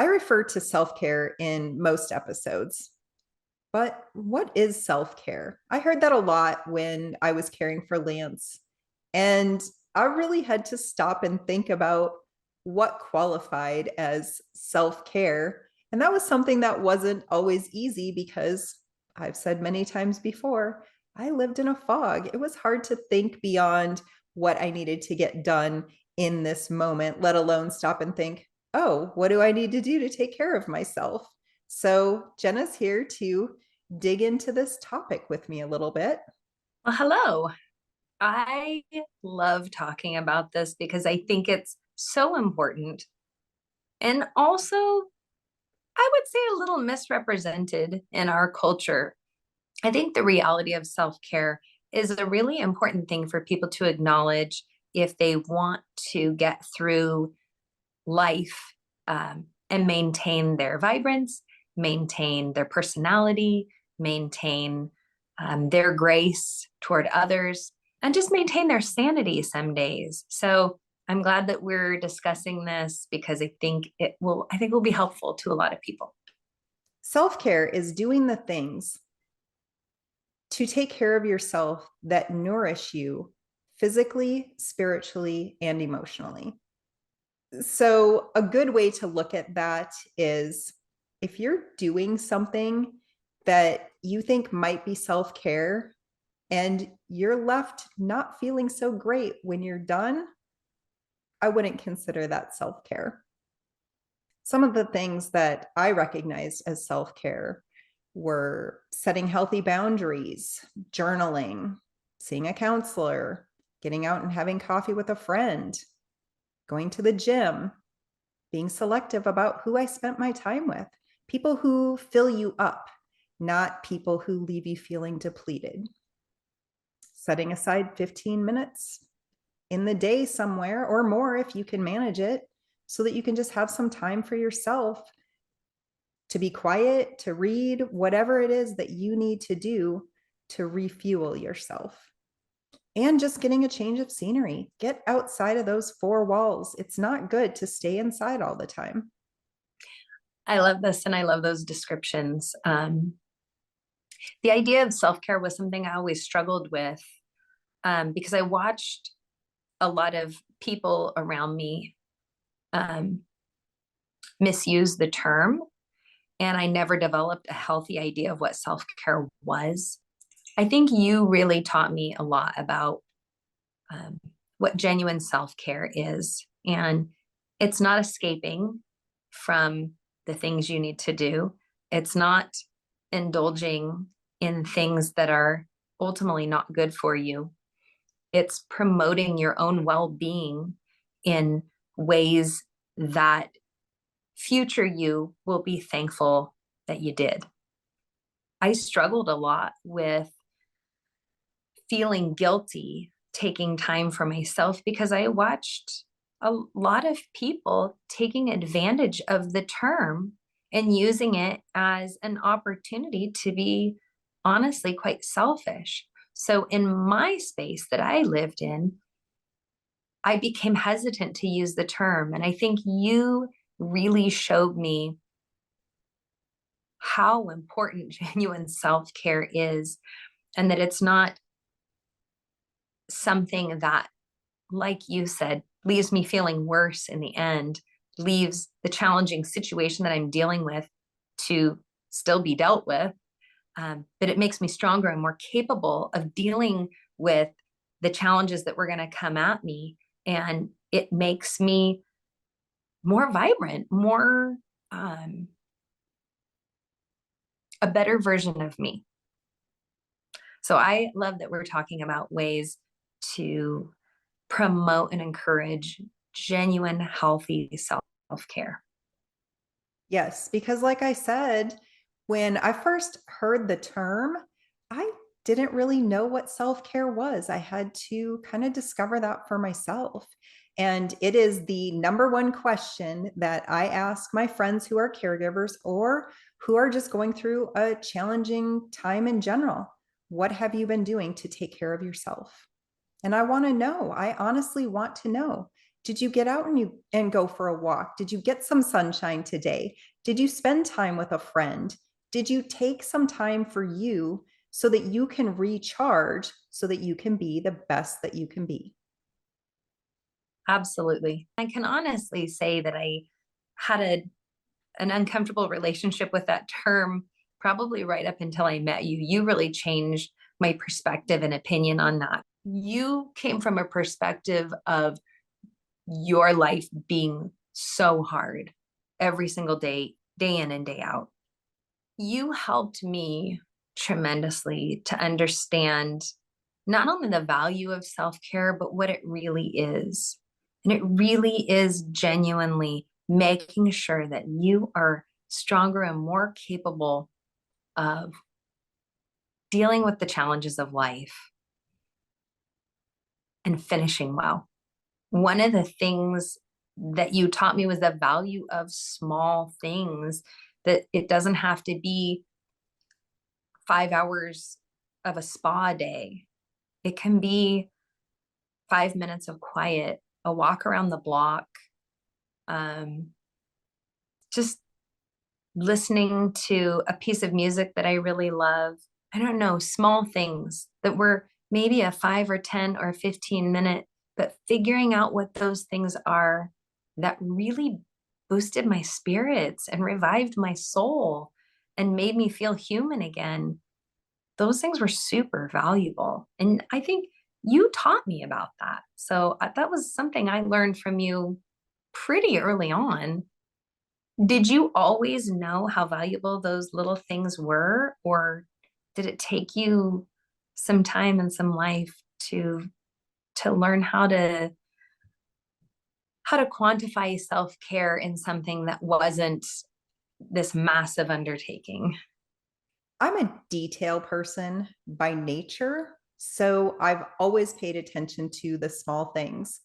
I refer to self care in most episodes, but what is self care? I heard that a lot when I was caring for Lance, and I really had to stop and think about what qualified as self care. And that was something that wasn't always easy because I've said many times before, I lived in a fog. It was hard to think beyond what I needed to get done in this moment, let alone stop and think, oh, what do I need to do to take care of myself? So Jenna's here to dig into this topic with me a little bit. Well, hello. I love talking about this because I think it's so important and also, I would say, a little misrepresented in our culture. I think the reality of self care is a really important thing for people to acknowledge if they want to get through life and maintain their vibrance, maintain their personality, maintain their grace toward others, and just maintain their sanity some days. So I'm glad that we're discussing this because I think it will be helpful to a lot of people. Self care is doing the things to take care of yourself that nourish you physically, spiritually, and emotionally. So, a good way to look at that is if you're doing something that you think might be self care and you're left not feeling so great when you're done, I wouldn't consider that self care. Some of the things that I recognized as self care were setting healthy boundaries, journaling, seeing a counselor, getting out and having coffee with a friend, going to the gym, being selective about who I spent my time with, people who fill you up, not people who leave you feeling depleted. Setting aside 15 minutes in the day somewhere or more if you can manage it so that you can just have some time for yourself to be quiet, to read, whatever it is that you need to do to refuel yourself. And just getting a change of scenery. Get outside of those four walls. It's not good to stay inside all the time. I love this and I love those descriptions. The idea of self care was something I always struggled with because I watched a lot of people around me um, misuse the term, and I never developed a healthy idea of what self care was. I think you really taught me a lot about um, what genuine self care is. And it's not escaping from the things you need to do, it's not indulging in things that are ultimately not good for you. It's promoting your own well being in ways that future you will be thankful that you did. I struggled a lot with feeling guilty taking time for myself because I watched a lot of people taking advantage of the term and using it as an opportunity to be honestly quite selfish. So, in my space that I lived in, I became hesitant to use the term. And I think you really showed me how important genuine self care is, and that it's not something that, like you said, leaves me feeling worse in the end, leaves the challenging situation that I'm dealing with to still be dealt with. But it makes me stronger and more capable of dealing with the challenges that were going to come at me. And it makes me more vibrant, more a better version of me. So I love that we're talking about ways to promote and encourage genuine, healthy self care. Yes, because like I said, when I first heard the term, I didn't really know what self care was. I had to kind of discover that for myself. And it is the number one question that I ask my friends who are caregivers or who are just going through a challenging time in general. What have you been doing to take care of yourself? And I want to know. I honestly want to know. Did you get out and go for a walk? Did you get some sunshine today? Did you spend time with a friend? Did you take some time for you so that you can recharge so that you can be the best that you can be? Absolutely. I can honestly say that I had an uncomfortable relationship with that term probably right up until I met you. You really changed my perspective and opinion on that. You came from a perspective of your life being so hard every single day, day in and day out. You helped me tremendously to understand not only the value of self care, but what it really is. And it really is genuinely making sure that you are stronger and more capable of dealing with the challenges of life and finishing well. One of the things that you taught me was the value of small things, that it doesn't have to be 5 hours of a spa day. It can be 5 minutes of quiet, a walk around the block, um, just listening to a piece of music that I really love. I don't know, small things that were maybe a 5 or 10 or 15 minute, but figuring out what those things are that really boosted my spirits and revived my soul and made me feel human again. Those things were super valuable. And I think you taught me about that. So that was something I learned from you pretty early on. Did you always know how valuable those little things were, or did it take you some time and some life to learn how to quantify self-care in something that wasn't this massive undertaking? I'm a detail person by nature, so I've always paid attention to the small things.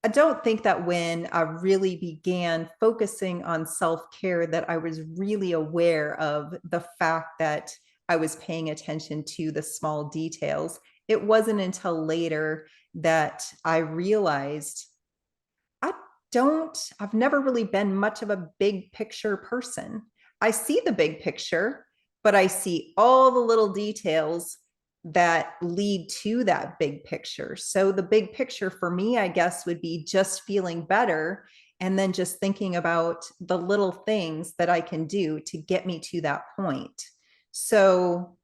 I don't think that when I really began focusing on self-care that I was really aware of the fact that I was paying attention to the small details. It wasn't until later that I realized I I've never really been much of a big picture person. I see the big picture, but I see all the little details that lead to that big picture. So the big picture for me, I guess, would be just feeling better and then just thinking about the little things that I can do to get me to that point. So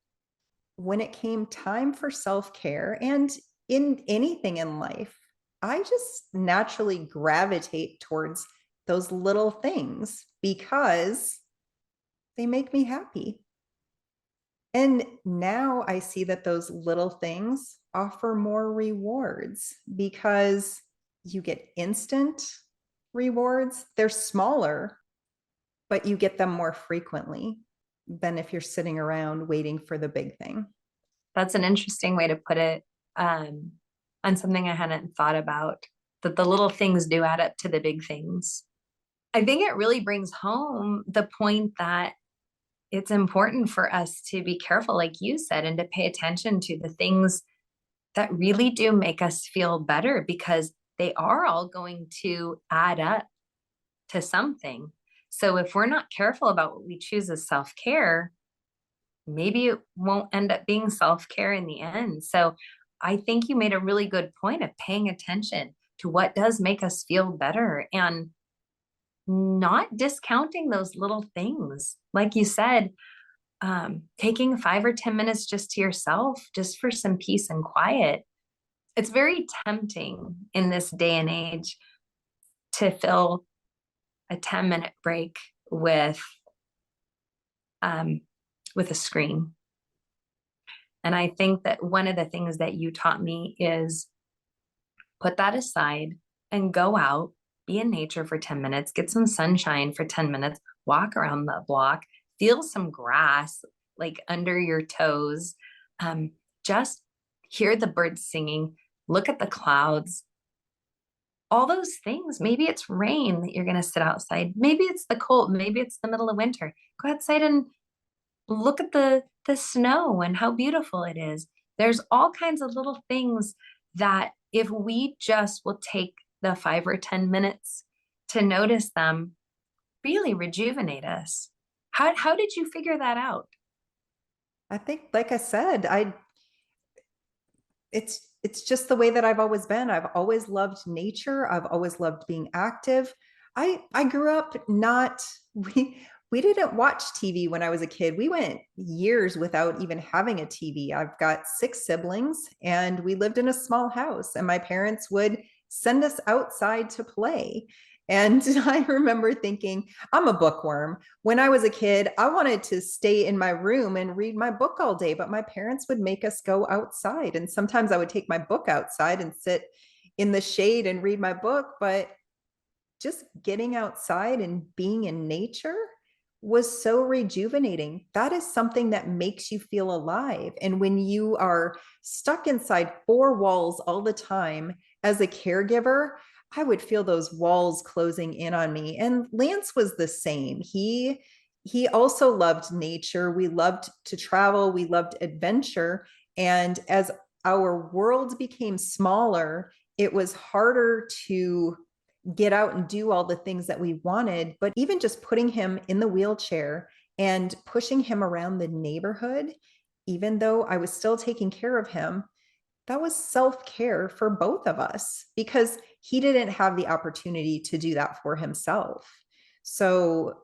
when it came time for self care and in anything in life, I just naturally gravitate towards those little things because they make me happy. And now I see that those little things offer more rewards because you get instant rewards. They're smaller, but you get them more frequently than if you're sitting around waiting for the big thing. That's an interesting way to put it, on something I hadn't thought about, that the little things do add up to the big things. I think it really brings home the point that it's important for us to be careful, like you said, and to pay attention to the things that really do make us feel better, because they are all going to add up to something. So if we're not careful about what we choose as self care, maybe it won't end up being self care in the end. So I think you made a really good point of paying attention to what does make us feel better and not discounting those little things. Like you said, taking 5 or 10 minutes just to yourself, just for some peace and quiet. It's very tempting in this day and age to fill a 10-minute break um, with a screen. And I think that one of the things that you taught me is put that aside and go out, be in nature for 10 minutes, get some sunshine for 10 minutes, walk around the block, feel some grass like under your toes, just hear the birds singing, look at the clouds, all those things. Maybe it's rain that you're going to sit outside. Maybe it's the cold. Maybe it's the middle of winter. Go outside and look at the snow and how beautiful it is. There's all kinds of little things that if we just will take the 5 or 10 minutes to notice them really rejuvenate us. How did you figure that out? I think, like I said, it's just the way that I've always been. I've always loved nature. I've always loved being active. I grew up not we didn't watch TV when I was a kid. We went years without even having a TV. I've got 6 siblings and we lived in a small house and my parents would send us outside to play. And I remember thinking, I'm a bookworm. When I was a kid, I wanted to stay in my room and read my book all day, but my parents would make us go outside. And sometimes I would take my book outside and sit in the shade and read my book. But just getting outside and being in nature was so rejuvenating. That is something that makes you feel alive. And when you are stuck inside 4 walls all the time as a caregiver, I would feel those walls closing in on me. And Lance was the same. He also loved nature. We loved to travel, we loved adventure. And as our world became smaller, it was harder to get out and do all the things that we wanted. But even just putting him in the wheelchair and pushing him around the neighborhood, even though I was still taking care of him, that was self-care for both of us because he didn't have the opportunity to do that for himself. So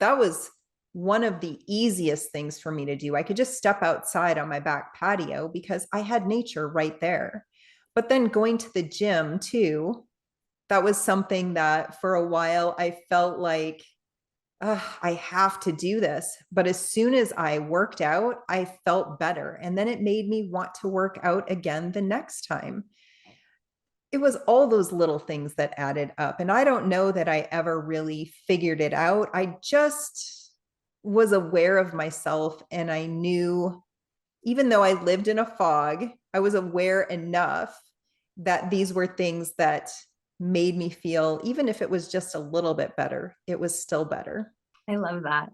that was one of the easiest things for me to do. I could just step outside on my back patio because I had nature right there. But then going to the gym too, that was something that for a while I felt like, I have to do this. But as soon as I worked out, I felt better. And then it made me want to work out again the next time. It was all those little things that added up. And I don't know that I ever really figured it out. I just was aware of myself and I knew, even though I lived in a fog, I was aware enough that these were things that made me feel, even if it was just a little bit better, it was still better. I love that.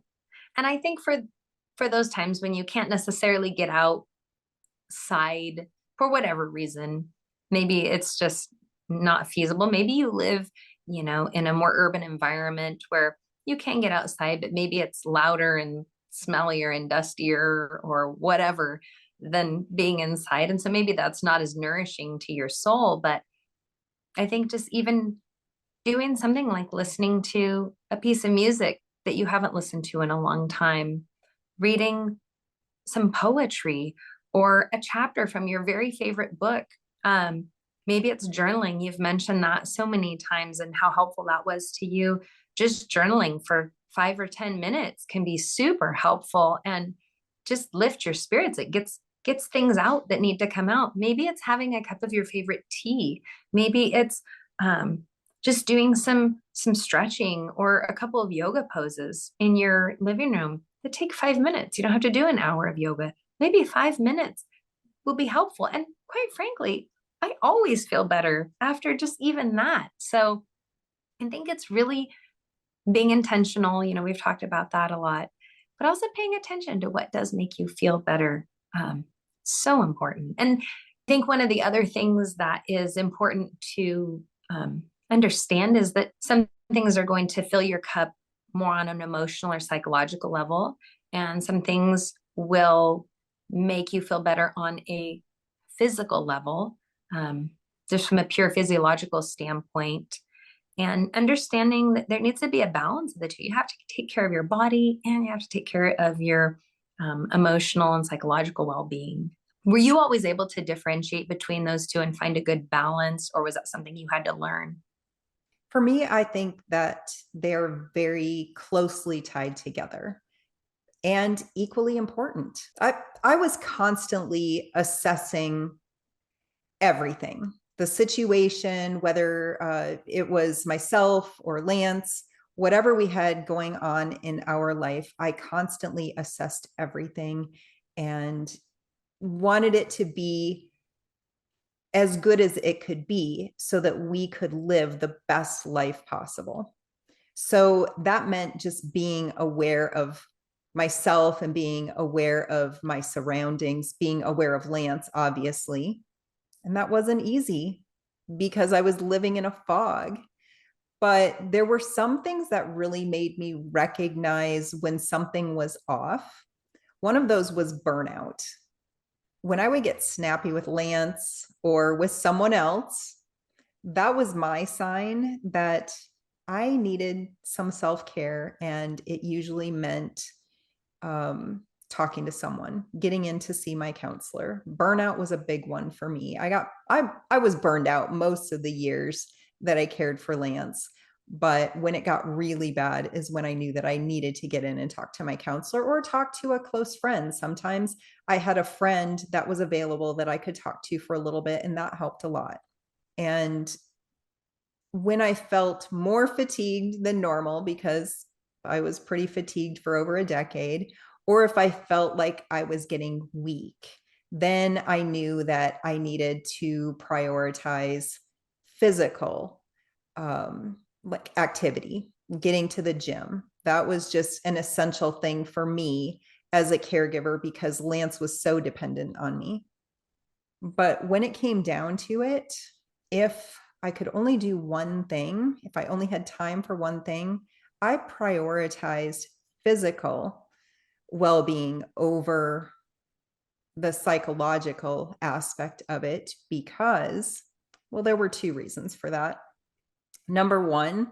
And I think for those times when you can't necessarily get outside for whatever reason, maybe it's just not feasible. Maybe you live, in a more urban environment where you can get outside, but maybe it's louder and smellier and dustier or whatever than being inside. And so maybe that's not as nourishing to your soul. But I think just even doing something like listening to a piece of music that you haven't listened to in a long time, reading some poetry or a chapter from your very favorite book. Um, Maybe it's journaling. You've mentioned that so many times and how helpful that was to you. Just journaling for 5 or 10 minutes can be super helpful and just lift your spirits. It gets things out that need to come out. Maybe it's having a cup of your favorite tea. Maybe it's just doing some stretching or a couple of yoga poses in your living room that take 5 minutes. You don't have to do an hour of yoga. Maybe 5 minutes will be helpful. And quite frankly, I always feel better after just even that. So I think it's really being intentional. We've talked about that a lot, but also paying attention to what does make you feel better. So important. And I think one of the other things that is important to understand is that some things are going to fill your cup more on an emotional or psychological level, and some things will make you feel better on a physical level, just from a pure physiological standpoint. And understanding that there needs to be a balance of the two. You have to take care of your body and you have to take care of your emotional and psychological well-being. Were you always able to differentiate between those two and find a good balance, or was that something you had to learn? For me, I think that they're very closely tied together and equally important. I was constantly assessing everything, the situation, whether it was myself or Lance, whatever we had going on in our life, I constantly assessed everything and wanted it to be as good as it could be so that we could live the best life possible. So that meant just being aware of myself and being aware of my surroundings, being aware of Lance, obviously. And that wasn't easy. because I was living in a fog. But there were some things that really made me recognize when something was off. One of those was burnout. When I would get snappy with Lance or with someone else, that was my sign that I needed some self care. And it usually meant talking to someone, getting in to see my counselor. Burnout was a big one for me. I was burned out most of the years that I cared for Lance. But when it got really bad is when I knew that I needed to get in and talk to my counselor or talk to a close friend. Sometimes I had a friend that was available that I could talk to for a little bit, and that helped a lot. And when I felt more fatigued than normal, because I was pretty fatigued for over a decade, or if I felt like I was getting weak, then I knew that I needed to prioritize physical like activity, getting to the gym. That was just an essential thing for me as a caregiver because Lance was so dependent on me. But when it came down to it, if I could only do one thing, if I only had time for one thing, I prioritized physical well being over the psychological aspect of it because, well, there were two reasons for that. Number one,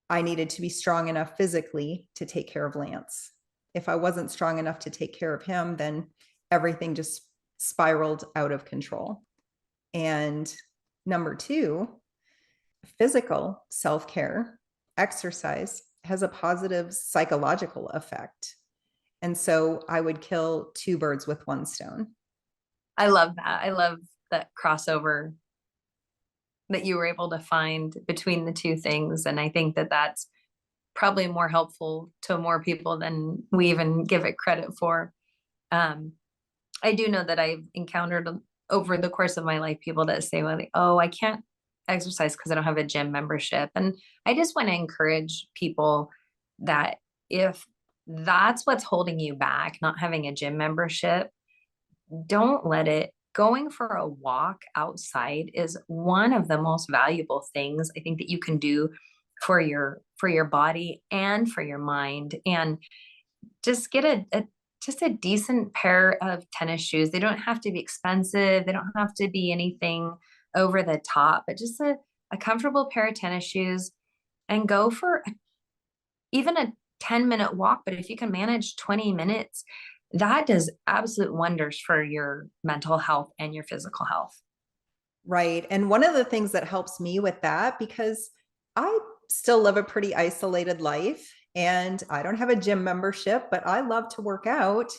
I needed to be strong enough physically to take care of Lance. If I wasn't strong enough to take care of him, then everything just spiraled out of control. And number two, physical self care, exercise has a positive psychological effect. And so I would kill two birds with one stone. I love that. I love that crossover that you were able to find between the two things. And I think that that's probably more helpful to more people than we even give it credit for. Um, I do know that I've encountered over the course of my life people that say, well, oh, I can't exercise because I don't have a gym membership. And I just want to encourage people that if that's what's holding you back, not having a gym membership, don't let it. Going for a walk outside is one of the most valuable things I think that you can do for your body and for your mind. And just get a just a decent pair of tennis shoes. They don't have to be expensive. They don't have to be anything over the top, but just a comfortable pair of tennis shoes and go for even a 10-minute walk. But if you can manage 20 minutes, that does absolute wonders for your mental health and your physical health. Right. And one of the things that helps me with that, because I still live a pretty isolated life and I don't have a gym membership, but I love to work out.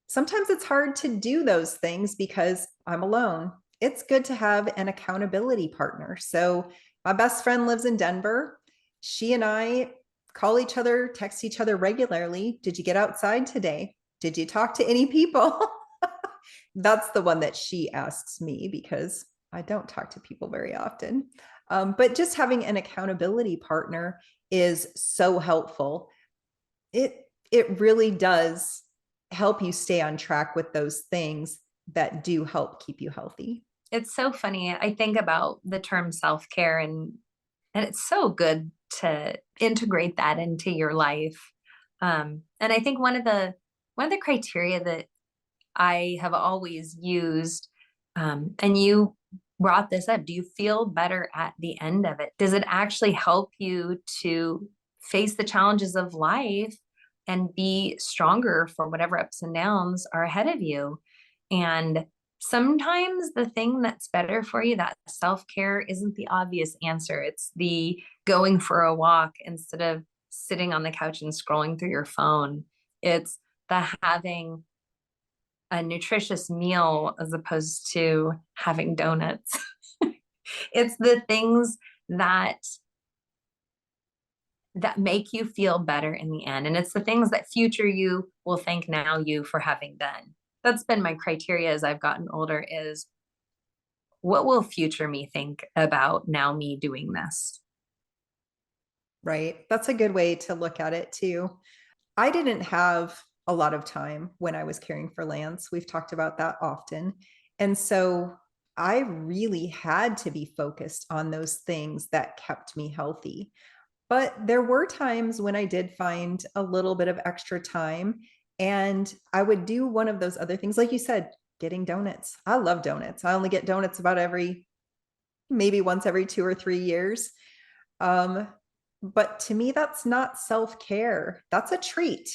Sometimes it's hard to do those things because I'm alone. It's good to have an accountability partner. So, my best friend lives in Denver. She and I call each other, text each other regularly. Did you get outside today? Did you talk to any people? That's the one that she asks me because I don't talk to people very often. But just having an accountability partner is so helpful. It really does help you stay on track with those things that do help keep you healthy. It's so funny. I think about the term self-care and it's so good to integrate that into your life. And I think one of the criteria that I have always used, and you brought this up, do you feel better at the end of it? Does it actually help you to face the challenges of life and be stronger for whatever ups and downs are ahead of you? And sometimes the thing that's better for you, that self care, isn't the obvious answer. It's the going for a walk instead of sitting on the couch and scrolling through your phone. It's the having a nutritious meal as opposed to having donuts. It's the things that make you feel better in the end, and it's the things that future you will thank now you for having done. That's been my criteria as I've gotten older, is what will future me think about now me doing this? Right. That's a good way to look at it too. I didn't have a lot of time when I was caring for Lance. We've talked about that often. And so I really had to be focused on those things that kept me healthy. But there were times when I did find a little bit of extra time and I would do one of those other things. Like you said, getting donuts. I love donuts. I only get donuts about maybe once every 2 or 3 years. Um, but to me, that's not self care. That's a treat.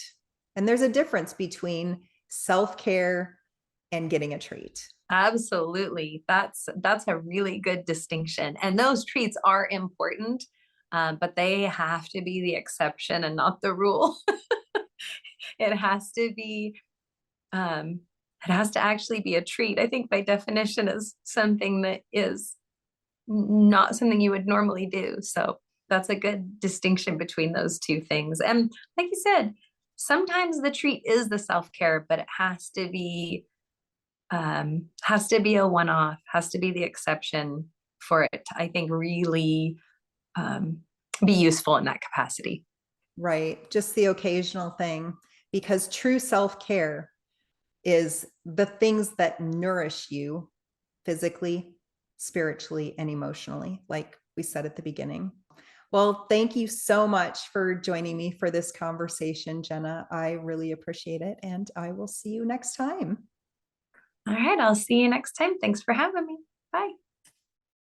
And there's a difference between self care and getting a treat. Absolutely. That's a really good distinction. And those treats are important, but they have to be the exception and not the rule. It has to be it has to actually be a treat. I think by definition is something that is not something you would normally do. So that's a good distinction between those two things. And like you said, sometimes the treat is the self-care, but it has to be a one-off, has to be the exception for it to, I think, really um, be useful in that capacity. Right. Just the occasional thing, because true self care is the things that nourish you physically, spiritually, and emotionally, like we said at the beginning. Well, thank you so much for joining me for this conversation, Jenna. I really appreciate it, and I will see you next time. All right, I'll see you next time. Thanks for having me. Bye.